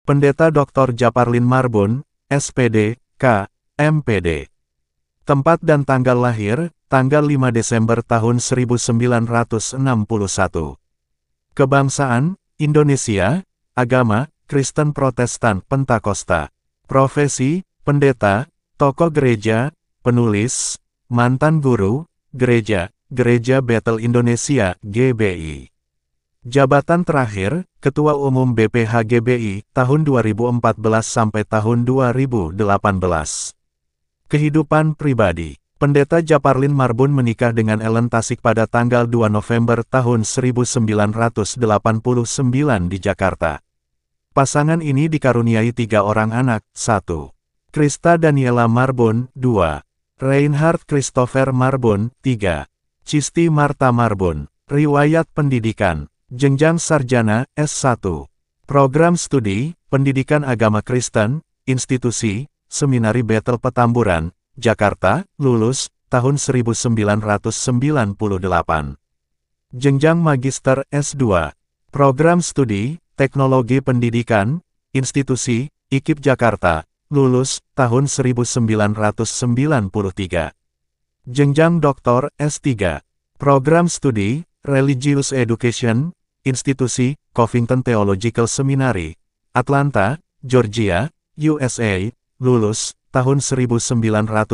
Pendeta Dr. Japarlin Marbun, SPD, K. MPD. Tempat dan tanggal lahir, tanggal 5 Desember tahun 1961. Kebangsaan, Indonesia. Agama, Kristen Protestan Pentakosta. Profesi, pendeta, tokoh gereja, penulis, mantan guru, gereja, Gereja Bethel Indonesia, GBI. Jabatan terakhir, Ketua Umum BPH GBI, tahun 2014 sampai tahun 2018. Kehidupan pribadi. Pendeta Japarlin Marbun menikah dengan Ellen Tasik pada tanggal 2 November tahun 1989 di Jakarta. Pasangan ini dikaruniai 3 orang anak, 1. Krista Daniela Marbun, 2. Reinhard Christopher Marbun, 3. Cisti Marta Marbun. Riwayat pendidikan. Jenjang sarjana, S1. Program studi, Pendidikan Agama Kristen, Institusi, Seminari Bethel Petamburan, Jakarta, lulus, tahun 1998. Jenjang magister, S2. Program studi, Teknologi Pendidikan, Institusi, IKIP Jakarta, lulus, tahun 1993. Jenjang doktor, S3. Program studi, Religious Education, Institusi, Covington Theological Seminary, Atlanta, Georgia, USA, lulus, tahun 1997.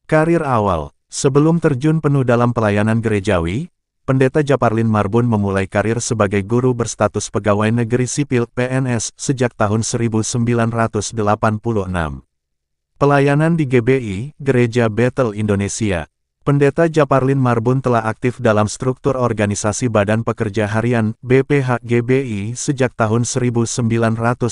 Karir awal. Sebelum terjun penuh dalam pelayanan gerejawi, Pendeta Japarlin Marbun memulai karir sebagai guru berstatus pegawai negeri sipil (PNS) sejak tahun 1986. Pelayanan di GBI, Gereja Bethel Indonesia. Pendeta Japarlin Marbun telah aktif dalam struktur organisasi Badan Pekerja Harian (BPH) GBI sejak tahun 1990.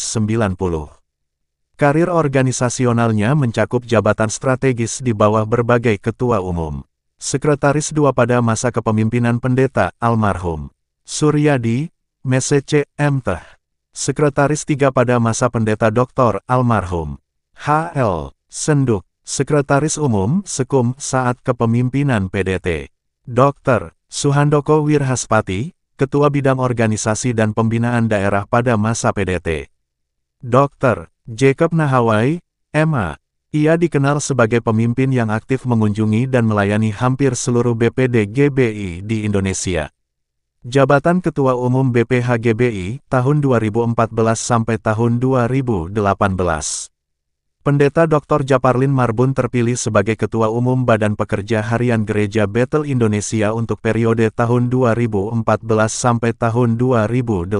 Karir organisasionalnya mencakup jabatan strategis di bawah berbagai ketua umum. Sekretaris 2 pada masa kepemimpinan Pendeta almarhum Suryadi, Mesece M.Teh. Sekretaris 3 pada masa Pendeta Dr. almarhum H.L. Senduk. Sekretaris Umum Sekum saat kepemimpinan PDT. Dr. Suhandoko Wirhaspati, Ketua Bidang Organisasi dan Pembinaan Daerah pada masa PDT. Dr. Jacob Nahawai, MA. Ia dikenal sebagai pemimpin yang aktif mengunjungi dan melayani hampir seluruh BPD GBI di Indonesia. Jabatan Ketua Umum BPH GBI tahun 2014 sampai tahun 2018. Pendeta Dr. Japarlin Marbun terpilih sebagai Ketua Umum Badan Pekerja Harian Gereja Bethel Indonesia untuk periode tahun 2014 sampai tahun 2018.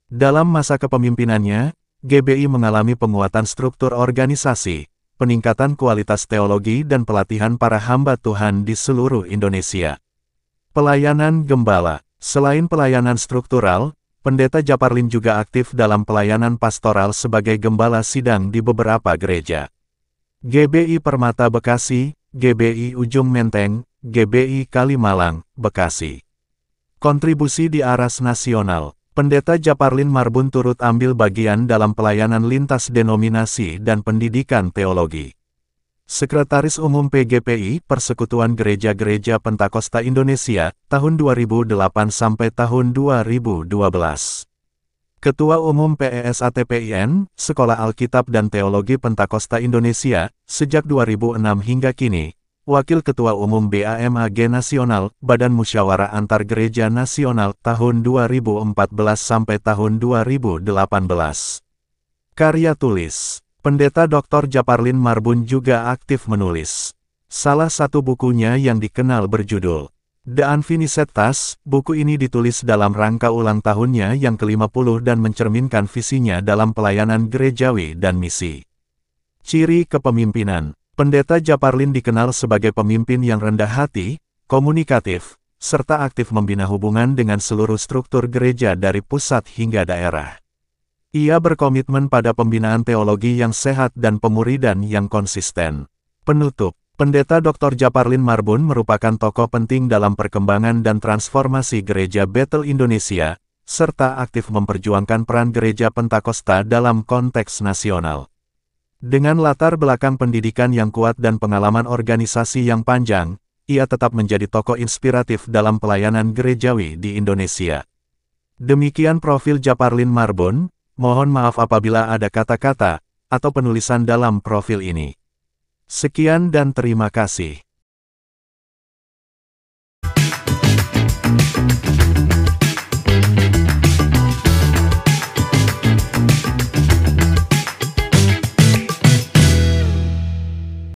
Dalam masa kepemimpinannya, GBI mengalami penguatan struktur organisasi, peningkatan kualitas teologi dan pelatihan para hamba Tuhan di seluruh Indonesia. Pelayanan gembala. Selain pelayanan struktural, Pendeta Japarlin juga aktif dalam pelayanan pastoral sebagai gembala sidang di beberapa gereja. GBI Permata Bekasi, GBI Ujung Menteng, GBI Kalimalang, Bekasi. Kontribusi di aras nasional. Pendeta Japarlin Marbun turut ambil bagian dalam pelayanan lintas denominasi dan pendidikan teologi. Sekretaris Umum PGPI, Persekutuan Gereja-Gereja Pentakosta Indonesia, tahun 2008 sampai tahun 2012. Ketua Umum PESATPIN, Sekolah Alkitab dan Teologi Pentakosta Indonesia, sejak 2006 hingga kini. Wakil Ketua Umum BAMAG Nasional, Badan Musyawarah Antar Gereja Nasional, tahun 2014 sampai tahun 2018. Karya tulis. Pendeta Dr. Japarlin Marbun juga aktif menulis. Salah satu bukunya yang dikenal berjudul The Unfinished Task, buku ini ditulis dalam rangka ulang tahunnya yang ke-50 dan mencerminkan visinya dalam pelayanan gerejawi dan misi. Ciri kepemimpinan. Pendeta Japarlin dikenal sebagai pemimpin yang rendah hati, komunikatif, serta aktif membina hubungan dengan seluruh struktur gereja dari pusat hingga daerah. Ia berkomitmen pada pembinaan teologi yang sehat dan pemuridan yang konsisten. Penutup. Pendeta Dr. Japarlin Marbun merupakan tokoh penting dalam perkembangan dan transformasi Gereja Bethel Indonesia, serta aktif memperjuangkan peran Gereja Pentakosta dalam konteks nasional. Dengan latar belakang pendidikan yang kuat dan pengalaman organisasi yang panjang, ia tetap menjadi tokoh inspiratif dalam pelayanan gerejawi di Indonesia. Demikian profil Japarlin Marbun, mohon maaf apabila ada kata-kata atau penulisan dalam profil ini. Sekian dan terima kasih.